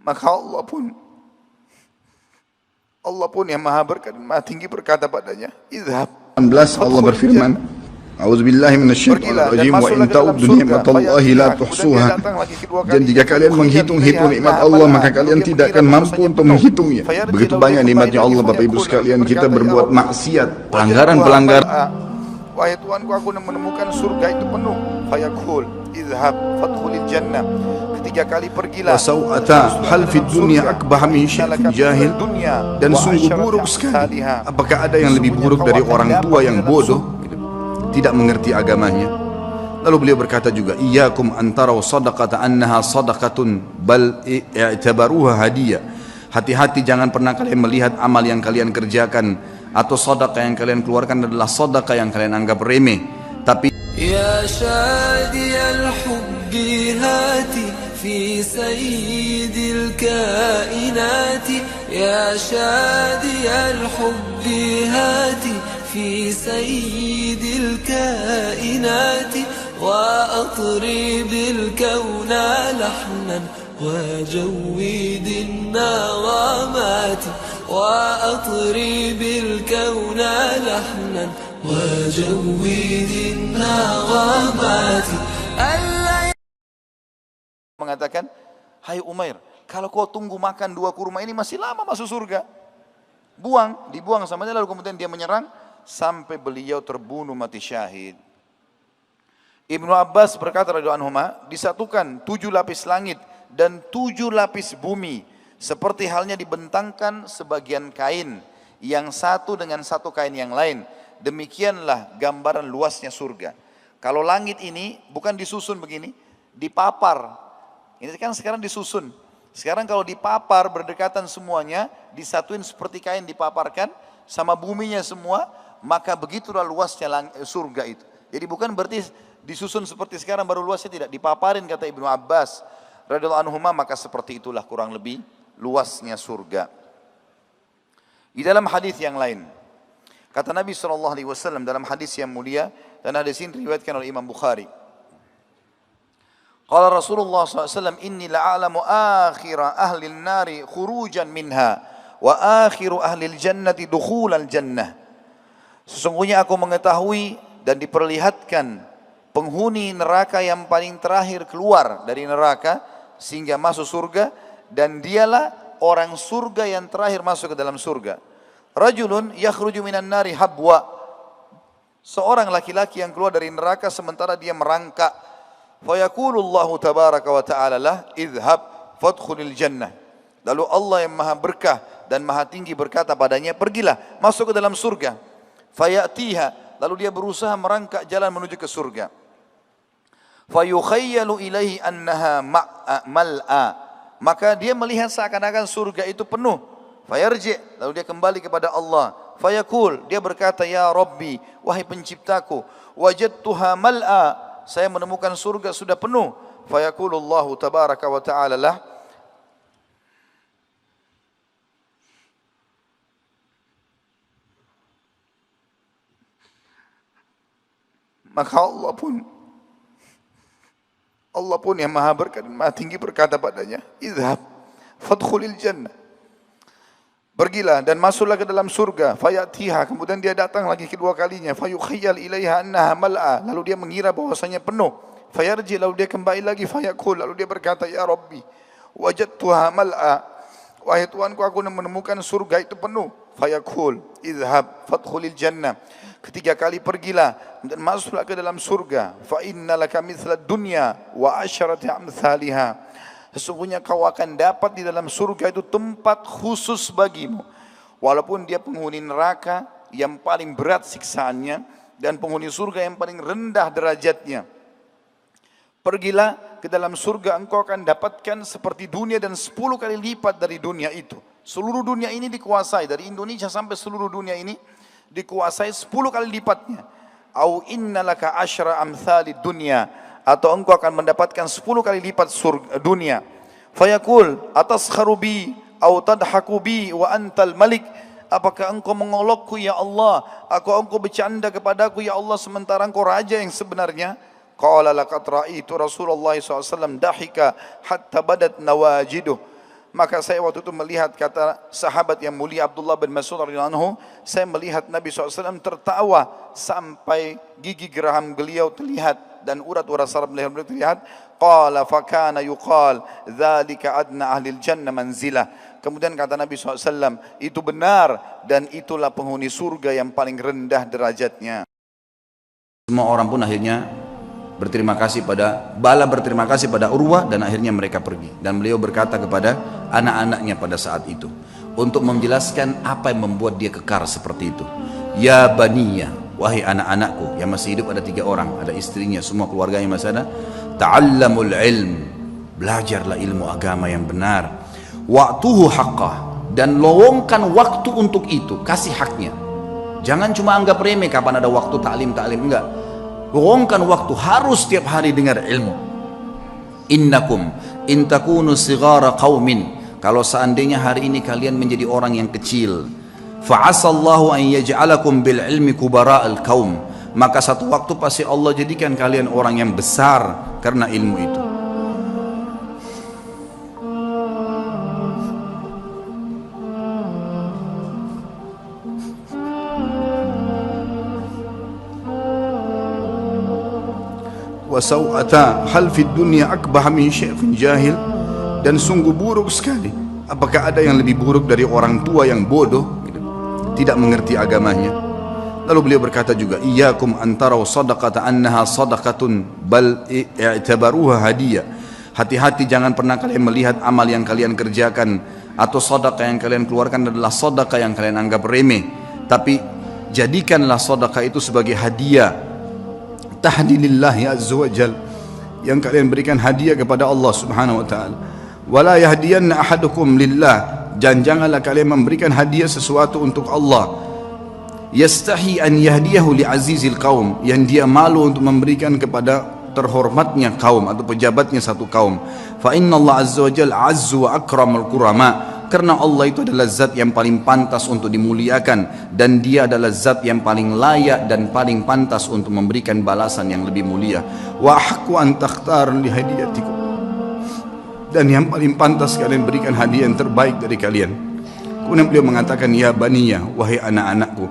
Maka Allah pun yang maha berkat, maha tinggi berkata padanya, idhab. 19 Allah berfirman, A'udzubillahi minasyaitonirrajim, wa in ta'uddu ni'matallahi la tuhsuha. Dan jika kalian menghitung-hitung nikmat Allah, maka kalian tidak akan mampu untuk menghitungnya. Begitu banyak nikmatnya Allah, Bapak Ibu sekalian, kita berbuat maksiat, pelanggaran-pelanggaran. Wahai Tuhanku, aku menemukan surga itu penuh. Fayaqul idhab fadkhulil jannah. Ketiga kali pergilah. Wasau'ata hal fid dunya akbah min syai'in jahil. Dan sungguh buruk sekali. Apakah ada yang lebih buruk dari orang tua yang bodoh, tidak mengerti agamanya? Lalu beliau berkata juga, iyyakum antara sadaqata annaha sadaqatun bal i'tabaruha hadiyah. Hati-hati, jangan pernah kalian melihat amal yang kalian kerjakan atau sedekah yang kalian keluarkan adalah sedekah yang kalian anggap remeh, tapi ya syadiyal hubbi hati fi sayyidil kainati, ya syadiyal hubbi hati fi sayyidil kainati, wa atribil kauna lahnan وجويد النغمات وأطرب الكون لحنا وجويد النغمات. Mengatakan, hai Umair, kalau kau tunggu makan 2 kurma ini masih lama masuk surga. Dibuang sama dia, lalu kemudian dia menyerang sampai beliau terbunuh mati syahid. Ibnu Abbas berkata radhiyallahu anhuma, disatukan 7 lapis langit dan 7 lapis bumi, seperti halnya dibentangkan sebagian kain yang satu dengan satu kain yang lain. Demikianlah gambaran luasnya surga. Kalau langit ini bukan disusun begini, dipapar. Ini kan sekarang disusun. Sekarang kalau dipapar berdekatan semuanya, disatuin seperti kain dipaparkan sama buminya semua, maka begitulah luasnya surga itu. Jadi bukan berarti disusun seperti sekarang baru luasnya, tidak, dipaparin kata Ibnu Abbas radhiyallahu anhuma, maka seperti itulah kurang lebih luasnya surga. Di dalam hadis yang lain, kata Nabi SAW dalam hadis yang mulia, dan hadis ini diriwayatkan oleh Imam Bukhari. Qala Rasulullah SAW, inni la'alamu akhira ahli nari khurujan minha, wa akhiru ahli jannati dukhulal jannah. Sesungguhnya aku mengetahui dan diperlihatkan penghuni neraka yang paling terakhir keluar dari neraka sehingga masuk surga, dan dialah orang surga yang terakhir masuk ke dalam surga. Rajulun yakhruju minan nari habwa, seorang laki-laki yang keluar dari neraka sementara dia merangkak. Fayaqulullahu tabaraka wa ta'ala lah, idhab fadkhulil jannah. Lalu Allah yang maha berkah dan maha tinggi berkata padanya, pergilah, masuk ke dalam surga. Fayatiha, lalu dia berusaha merangkak jalan menuju ke surga. Fayukhayyalu ilaihi annaha mal'a, maka dia melihat seakan-akan surga itu penuh. Fayarji, lalu dia kembali kepada Allah. Fayaqul, dia berkata, ya Rabbi, wahai penciptaku, wajadtuha mal'a, saya menemukan surga sudah penuh. Fayaqulullahu tabaraka wa ta'ala lah, maka Allah pun yang maha berkat, maha tinggi berkata padanya, idhab fadkhulil jannah. Pergilah dan masuklah ke dalam surga. Fayatiha, kemudian dia datang lagi kedua kalinya. Fayukhayyal ilaiha annaha mal'a, lalu dia mengira bahwasanya penuh. Fayarji, lalu dia kembali lagi. Fayaqul, lalu dia berkata, ya Rabbi, wajadtuha mal'a, wahai Tuhanku, aku menemukan surga itu penuh. Fayaqul idhab fadkhulil jannah. 3 kali pergilah dan masuklah ke dalam surga. Fa innalaka mithlad dunya wa asyrati amsalha. Sesungguhnya kau akan dapat di dalam surga itu tempat khusus bagimu, walaupun dia penghuni neraka yang paling berat siksaannya dan penghuni surga yang paling rendah derajatnya. Pergilah ke dalam surga, engkau akan dapatkan seperti dunia dan 10 kali lipat dari dunia itu. Seluruh dunia ini dikuasai, dari Indonesia sampai seluruh dunia ini dikuasai 10 kali lipatnya. Au innalaka asyra amsalid dunya, atau engkau akan mendapatkan 10 kali lipat surga dunia. Fayaqul ataskharu bi au tadhaku bi wa antal malik, apakah engkau mengolokku ya Allah, engkau bercanda kepadaku ya Allah sementara engkau raja yang sebenarnya? Qala laqad ra'aitu Rasulullah SAW dahika hatta badat nawajiduh. Maka saya waktu itu melihat, kata sahabat yang mulia Abdullah bin Mas'ud radhiyallahu anhu, saya melihat Nabi SAW tertawa sampai gigi geraham beliau terlihat dan urat-urat saraf beliau terlihat. Qala fakana yuqal dzalika adna ahlil jannah manzilah. Kemudian kata Nabi SAW, itu benar dan itulah penghuni surga yang paling rendah derajatnya. Semua orang pun akhirnya berterima kasih pada Urwah dan akhirnya mereka pergi. Dan beliau berkata kepada anak-anaknya pada saat itu untuk menjelaskan apa yang membuat dia kekar seperti itu. Ya baniyah, wahai anak-anakku, yang masih hidup ada 3 orang, ada istrinya, semua keluarganya masih ada. Ta'allamul ilm, belajarlah ilmu agama yang benar. Wa'tuhu haqqah, dan lowongkan waktu untuk itu, kasih haknya. Jangan cuma anggap remeh kapan ada waktu taklim, enggak. Lowongkan waktu, harus setiap hari dengar ilmu. Innakum in takunu sighara qaumin, kalau seandainya hari ini kalian menjadi orang yang kecil, fa'asallahu an yaj'alakum bil ilmi kubara'al qaum, maka satu waktu pasti Allah jadikan kalian orang yang besar karena ilmu itu. Wasau'ata hal fid dunya akbah min syaikhun jahil, dan sungguh buruk sekali, apakah ada yang lebih buruk dari orang tua yang bodoh, tidak mengerti agamanya. Lalu beliau berkata juga, iyyakum antaraw sadaqata annaha sadaqatun bal i'tabaruha hadiyah. Hati-hati, jangan pernah kalian melihat amal yang kalian kerjakan atau sedekah yang kalian keluarkan adalah sedekah yang kalian anggap remeh, tapi jadikanlah sedekah itu sebagai hadiah tahdilillahi azza wa jal, yang kalian berikan hadiah kepada Allah subhanahu wa ta'ala. Wala yahdiyanna ahadukum lillah, dan janganlah kalian memberikan hadiah sesuatu untuk Allah. Yastahi an yahdiyahu li azizil qaum, yang dia malu untuk memberikan kepada terhormatnya kaum atau pejabatnya satu kaum. Fa inna Allah azza wa jal azzu wa akramul kurama, karena Allah itu adalah zat yang paling pantas untuk dimuliakan, dan dia adalah zat yang paling layak dan paling pantas untuk memberikan balasan yang lebih mulia. Wa haqqu an takhtar li hadiyatikum, dan yang paling pantas kalian berikan hadiah yang terbaik dari kalian. Kemudian beliau mengatakan, ya baniyah, wahai anak-anakku,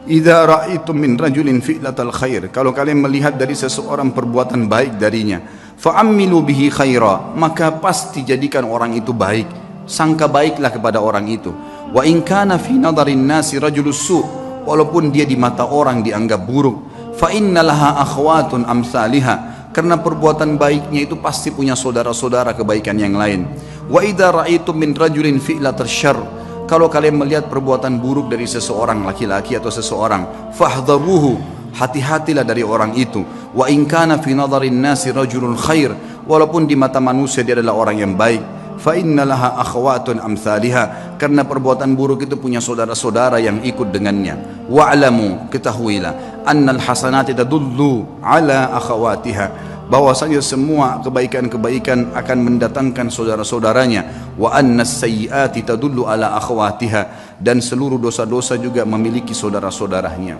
idza ra'aitum min rajulin fi'latal khair, kalau kalian melihat dari seseorang perbuatan baik darinya, fa'ammilu bihi khaira, maka pasti jadikan orang itu baik, sangka baiklah kepada orang itu. Wa in kana fi nadarin nasi rajulus su, walaupun dia di mata orang dianggap buruk, fa innalaha akhwatun amsalihha, karena perbuatan baiknya itu pasti punya saudara-saudara kebaikan yang lain. Wa idza ra'aitum min rajulin fi'latal syarr, kalau kalian melihat perbuatan buruk dari seseorang, laki-laki atau seseorang, fahdharuhu, hati-hatilah dari orang itu. Wa in kana fi nadarin nasi rajulun khair, walaupun di mata manusia dia adalah orang yang baik, fa innalaha akhwatun amsalihha, karena perbuatan buruk itu punya saudara-saudara yang ikut dengannya. Wa'lamu, ketahuilah, annal hasanati tadullu ala akhawatiha, bahwasanya semua kebaikan-kebaikan akan mendatangkan saudara-saudaranya. Wa annas sayyiati tadullu ala akhawatiha, dan seluruh dosa-dosa juga memiliki saudara-saudaranya.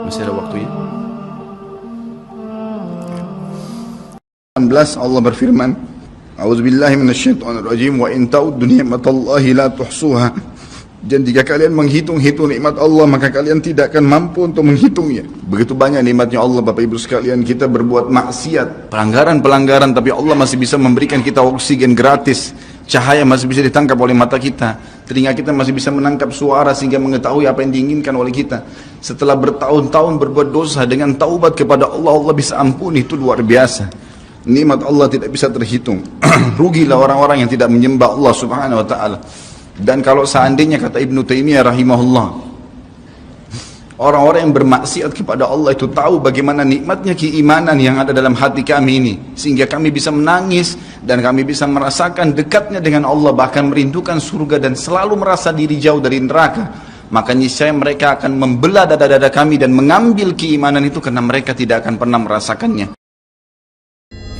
Masih ada waktunya? 19 Allah berfirman, A'udzubillahi minasyaitonirrajim, wa in ta'uddu ni'matallahi la tuhsuha, dan jika kalian menghitung-hitung nikmat Allah maka kalian tidak akan mampu untuk menghitungnya. Begitu banyak nikmatnya Allah Bapak Ibu sekalian, kita berbuat maksiat, pelanggaran-pelanggaran, tapi Allah masih bisa memberikan kita oksigen gratis, cahaya masih bisa ditangkap oleh mata kita, telinga kita masih bisa menangkap suara sehingga mengetahui apa yang diinginkan oleh kita. Setelah bertahun-tahun berbuat dosa, dengan taubat kepada Allah, Allah bisa ampuni. Itu luar biasa. Nikmat Allah tidak bisa terhitung. Rugilah orang-orang yang tidak menyembah Allah subhanahu wa ta'ala. Dan kalau seandainya, kata Ibnu Taimiyah rahimahullah, orang-orang yang bermaksiat kepada Allah itu tahu bagaimana nikmatnya keimanan yang ada dalam hati kami ini, sehingga kami bisa menangis dan kami bisa merasakan dekatnya dengan Allah, bahkan merindukan surga dan selalu merasa diri jauh dari neraka, maka niscaya mereka akan membelah dada-dada kami dan mengambil keimanan itu, karena mereka tidak akan pernah merasakannya.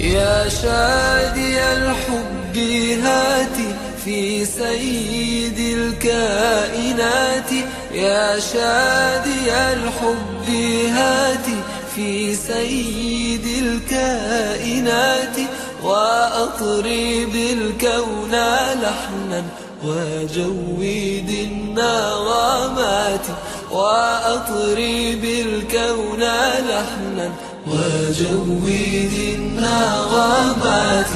يا شادي الحب هاتي في سيد الكائنات، يا شادي الحب هاتي في سيد الكائنات، وأطرب الكون لحنا وجويد النغمات وأطرب الكون لحنا وجويد النغمات